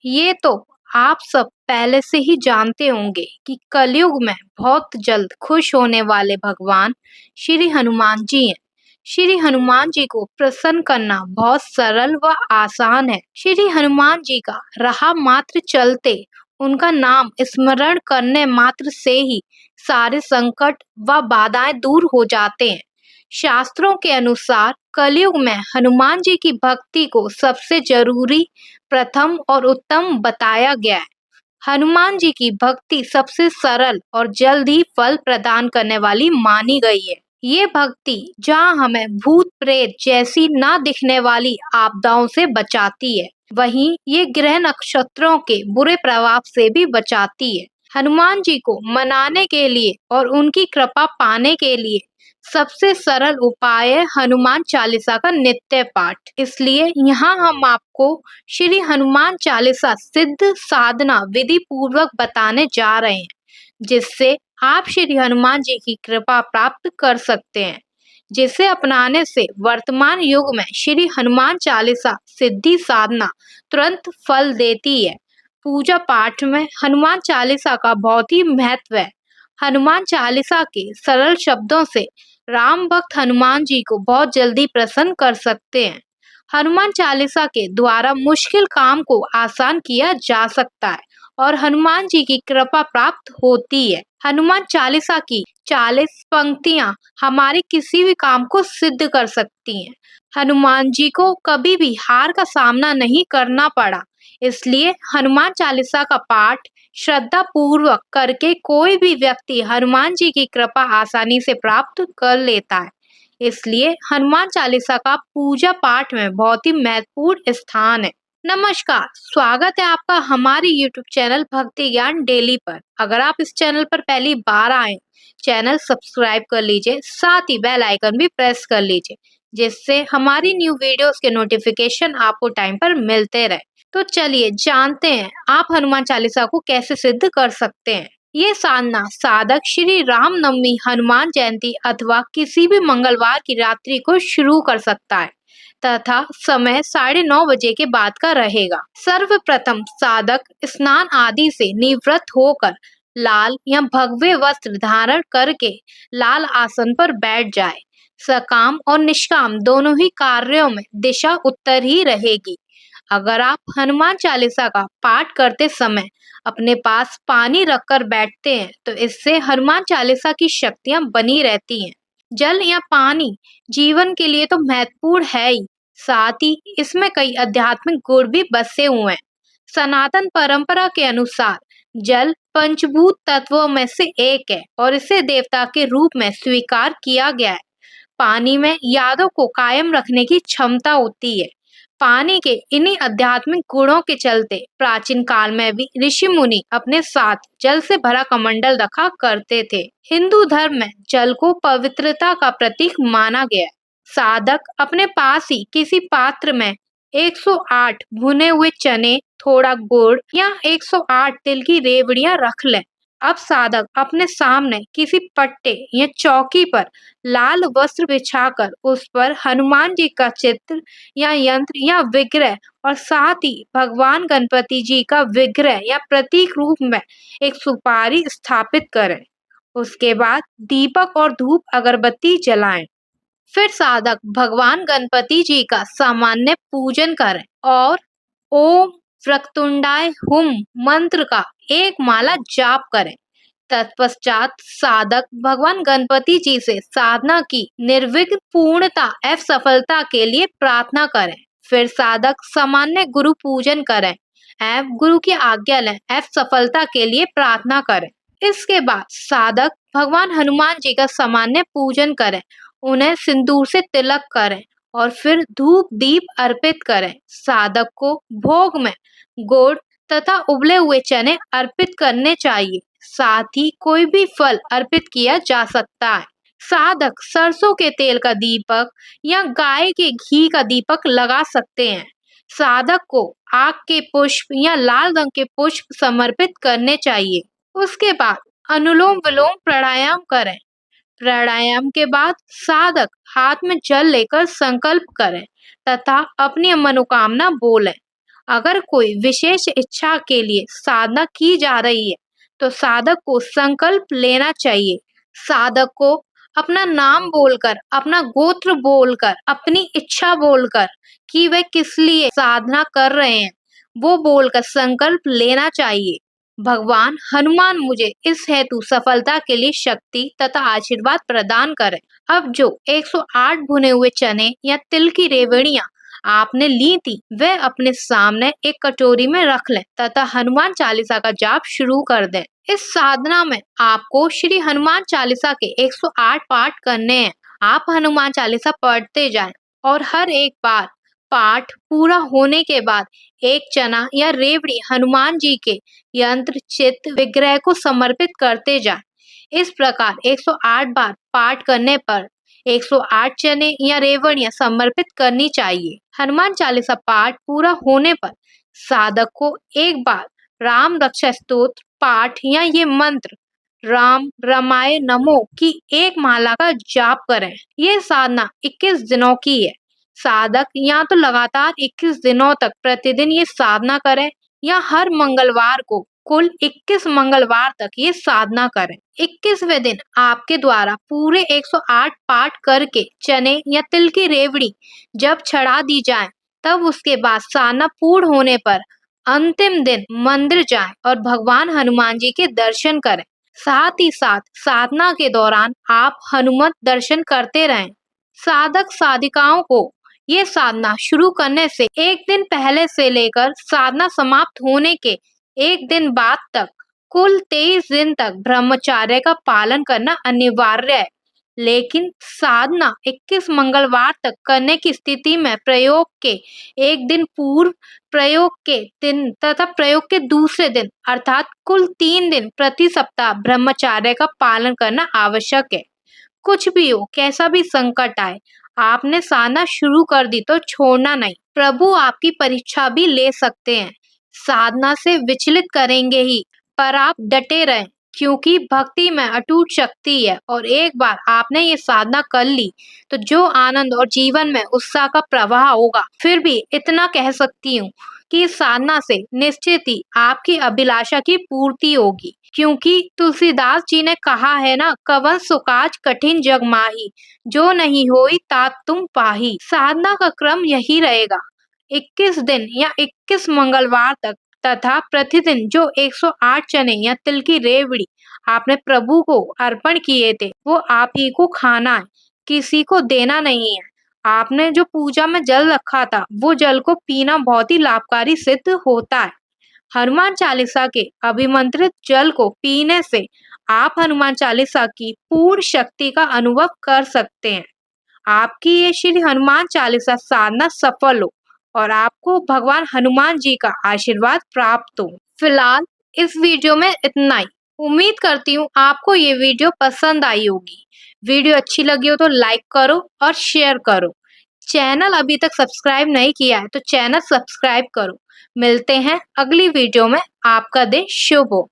ये तो आप सब पहले से ही जानते होंगे कि कलयुग में बहुत जल्द खुश होने वाले भगवान श्री हनुमान जी हैं। श्री हनुमान जी को प्रसन्न करना बहुत सरल व आसान है। श्री हनुमान जी का रहा मात्र चलते, उनका नाम स्मरण करने मात्र से ही सारे संकट व बाधाएं दूर हो जाते हैं। शास्त्रों के अनुसार कलयुग में हनुमान जी की भक्ति को सबसे जरूरी, प्रथम और उत्तम बताया गया है। हनुमान जी की भक्ति सबसे सरल और जल्द ही फल प्रदान करने वाली मानी गई है। ये भक्ति जहाँ हमें भूत प्रेत जैसी ना दिखने वाली आपदाओं से बचाती है, वहीं ये ग्रह नक्षत्रों के बुरे प्रभाव से भी बचाती है। हनुमान जी को मनाने के लिए और उनकी कृपा पाने के लिए सबसे सरल उपाय है हनुमान चालीसा का नित्य पाठ। इसलिए यहाँ हम आपको श्री हनुमान चालीसा सिद्ध साधना विधि पूर्वक बताने जा रहे हैं, जिससे आप श्री हनुमान जी की कृपा प्राप्त कर सकते हैं, जिसे अपनाने से वर्तमान युग में श्री हनुमान चालीसा सिद्धि साधना तुरंत फल देती है। पूजा पाठ में हनुमान चालीसा का बहुत ही महत्व है। हनुमान चालीसा के सरल शब्दों से राम भक्त हनुमान जी को बहुत जल्दी प्रसन्न कर सकते हैं। हनुमान चालीसा के द्वारा मुश्किल काम को आसान किया जा सकता है और हनुमान जी की कृपा प्राप्त होती है। हनुमान चालीसा की 40 पंक्तियां हमारे किसी भी काम को सिद्ध कर सकती हैं। हनुमान जी को कभी भी हार का सामना नहीं करना पड़ा, इसलिए हनुमान चालीसा का पाठ श्रद्धा पूर्वक करके कोई भी व्यक्ति हनुमान जी की कृपा आसानी से प्राप्त कर लेता है। इसलिए हनुमान चालीसा का पूजा पाठ में बहुत ही महत्वपूर्ण स्थान है। नमस्कार, स्वागत है आपका हमारे YouTube चैनल भक्ति ज्ञान डेली पर। अगर आप इस चैनल पर पहली बार आए, चैनल सब्सक्राइब कर लीजिए, साथ ही बेल आइकन भी प्रेस कर लीजिए, जिससे हमारी न्यू वीडियोस के नोटिफिकेशन आपको टाइम पर मिलते रहे। तो चलिए जानते हैं आप हनुमान चालीसा को कैसे सिद्ध कर सकते हैं। ये साधना साधक श्री राम नवमी, हनुमान जयंती अथवा किसी भी मंगलवार की रात्रि को शुरू कर सकता है तथा समय 9:30 बजे के बाद का रहेगा। सर्वप्रथम साधक स्नान आदि से निवृत्त होकर लाल या भगवे वस्त्र धारण करके लाल आसन पर बैठ जाए। सकाम और निष्काम दोनों ही कार्यों में दिशा उत्तर ही रहेगी। अगर आप हनुमान चालीसा का पाठ करते समय अपने पास पानी रखकर बैठते हैं, तो इससे हनुमान चालीसा की शक्तियां बनी रहती हैं। जल या पानी जीवन के लिए तो महत्वपूर्ण है ही, साथ ही इसमें कई आध्यात्मिक गुण भी बसे हुए हैं। सनातन परंपरा के अनुसार जल पंचभूत तत्वों में से एक है और इसे देवता के रूप में स्वीकार किया गया है। पानी में यादों को कायम रखने की क्षमता होती है। पानी के इन्हीं आध्यात्मिक गुणों के चलते प्राचीन काल में भी ऋषि मुनि अपने साथ जल से भरा कमंडल रखा करते थे। हिंदू धर्म में जल को पवित्रता का प्रतीक माना गया है। साधक अपने पास ही किसी पात्र में 108 भुने हुए चने, थोड़ा गुड़ या 108 तिल की रेवड़ियां रख लें। अब साधक अपने सामने किसी पट्टे या चौकी पर लाल वस्त्र बिछाकर उस पर हनुमान जी का चित्र या यंत्र या विग्रह और साथ ही भगवान गणपति जी का विग्रह या प्रतीक रूप में एक सुपारी स्थापित करें। उसके बाद दीपक और धूप अगरबत्ती जलाएं। फिर साधक भगवान गणपति जी का सामान्य पूजन करें और ओम वक्रतुंडाय हुम मंत्र का एक माला जाप करें। तत्पश्चात साधक भगवान गणपति जी से साधना की निर्विघ्न पूर्णता एवं सफलता के लिए प्रार्थना करें। फिर साधक सामान्य गुरु पूजन करें एवं गुरु की आज्ञा लें एवं सफलता के लिए प्रार्थना करें। इसके बाद साधक भगवान हनुमान जी का सामान्य पूजन करें, उन्हें सिंदूर से तिलक करें और फिर धूप दीप अर्पित करें। साधक को भोग में गुड़ तथा उबले हुए चने अर्पित करने चाहिए। साथ ही कोई भी फल अर्पित किया जा सकता है। साधक सरसों के तेल का दीपक या गाय के घी का दीपक लगा सकते हैं। साधक को आग के पुष्प या लाल रंग के पुष्प समर्पित करने चाहिए। उसके बाद अनुलोम विलोम प्राणायाम करें। प्राणायाम के बाद साधक हाथ में जल लेकर संकल्प करें तथा अपनी मनोकामना बोलें। अगर कोई विशेष इच्छा के लिए साधना की जा रही है, तो साधक को संकल्प लेना चाहिए। साधक को अपना नाम बोलकर, अपना गोत्र बोलकर, अपनी इच्छा बोलकर कि वे किस लिए साधना कर रहे हैं, वो बोलकर संकल्प लेना चाहिए। भगवान हनुमान मुझे इस हेतु सफलता के लिए शक्ति तथा आशीर्वाद प्रदान करें। अब जो 108 भुने हुए चने या तिल की रेवड़ियां आपने ली थी, वह अपने सामने एक कटोरी में रख लें तथा हनुमान चालीसा का जाप शुरू कर दें। इस साधना में आपको श्री हनुमान चालीसा के 108 पाठ करने हैं। आप हनुमान चालीसा पढ़ते जाएं और हर एक बार पाठ पूरा होने के बाद एक चना या रेवड़ी हनुमान जी के यंत्र चित्त विग्रह को समर्पित करते जाएं। इस प्रकार 108 बार पाठ करने पर 108 चने या रेवड़ियां समर्पित करनी चाहिए। हनुमान चालीसा पाठ पूरा होने पर साधक को एक बार राम रक्षा स्तोत्र पाठ या ये मंत्र राम रमाय नमो की एक माला का जाप करें। ये साधना 21 दिनों की है। साधक या तो लगातार 21 दिनों तक प्रतिदिन ये साधना करें या हर मंगलवार को कुल 21 मंगलवार तक ये साधना करें। 21वें दिन आपके द्वारा पूरे 108 पाठ करके चने या तिल की रेवड़ी जब चढ़ा दी जाए, तब उसके बाद साधना पूर्ण होने पर अंतिम दिन मंदिर जाएं और भगवान हनुमान जी के दर्शन करें। साथ ही साथ साधना के दौरान आप हनुमत दर्शन करते रहें। साधक साधिकाओं को ये साधना शुरू करने से एक दिन पहले से लेकर साधना समाप्त होने के एक दिन बाद तक कुल 23 दिन तक ब्रह्मचर्य का पालन करना अनिवार्य है। लेकिन साधना 21 मंगलवार तक करने की स्थिति में प्रयोग के एक दिन पूर्व, प्रयोग के दिन तथा प्रयोग के दूसरे दिन अर्थात कुल 3 दिन प्रति सप्ताह ब्रह्मचर्य का पालन करना आवश्यक है। कुछ भी हो, कैसा भी संकट आए, आपने साधना शुरू कर दी तो छोड़ना नहीं। प्रभु आपकी परीक्षा भी ले सकते हैं, साधना से विचलित करेंगे ही, पर आप डटे रहें क्योंकि भक्ति में अटूट शक्ति है और एक बार आपने ये साधना कर ली तो जो आनंद और जीवन में उत्साह का प्रवाह होगा। फिर भी इतना कह सकती हूँ कि इस साधना से निश्चित ही आपकी अभिलाषा की पूर्ति होगी, क्योंकि तुलसीदास जी ने कहा है ना, कवन सुकाज कठिन जग माही, जो नहीं होई तात तुम पाही। साधना का क्रम यही रहेगा, 21 दिन या 21 मंगलवार तक तथा प्रतिदिन जो 108 चने या तिल की रेवड़ी आपने प्रभु को अर्पण किए थे, वो आप ही को खाना है, किसी को देना नहीं है। आपने जो पूजा में जल रखा था, वो जल को पीना बहुत ही लाभकारी सिद्ध होता है। हनुमान चालीसा के अभिमंत्रित जल को पीने से आप हनुमान चालीसा की पूर्ण शक्ति का अनुभव कर सकते हैं। आपकी ये श्री हनुमान चालीसा साधना सफल हो और आपको भगवान हनुमान जी का आशीर्वाद प्राप्त हो। फिलहाल इस वीडियो में इतना ही। उम्मीद करती हूँ आपको ये वीडियो पसंद आई होगी। वीडियो अच्छी लगी हो तो लाइक करो और शेयर करो। चैनल अभी तक सब्सक्राइब नहीं किया है तो चैनल सब्सक्राइब करो। मिलते हैं अगली वीडियो में। आपका दिन शुभ हो।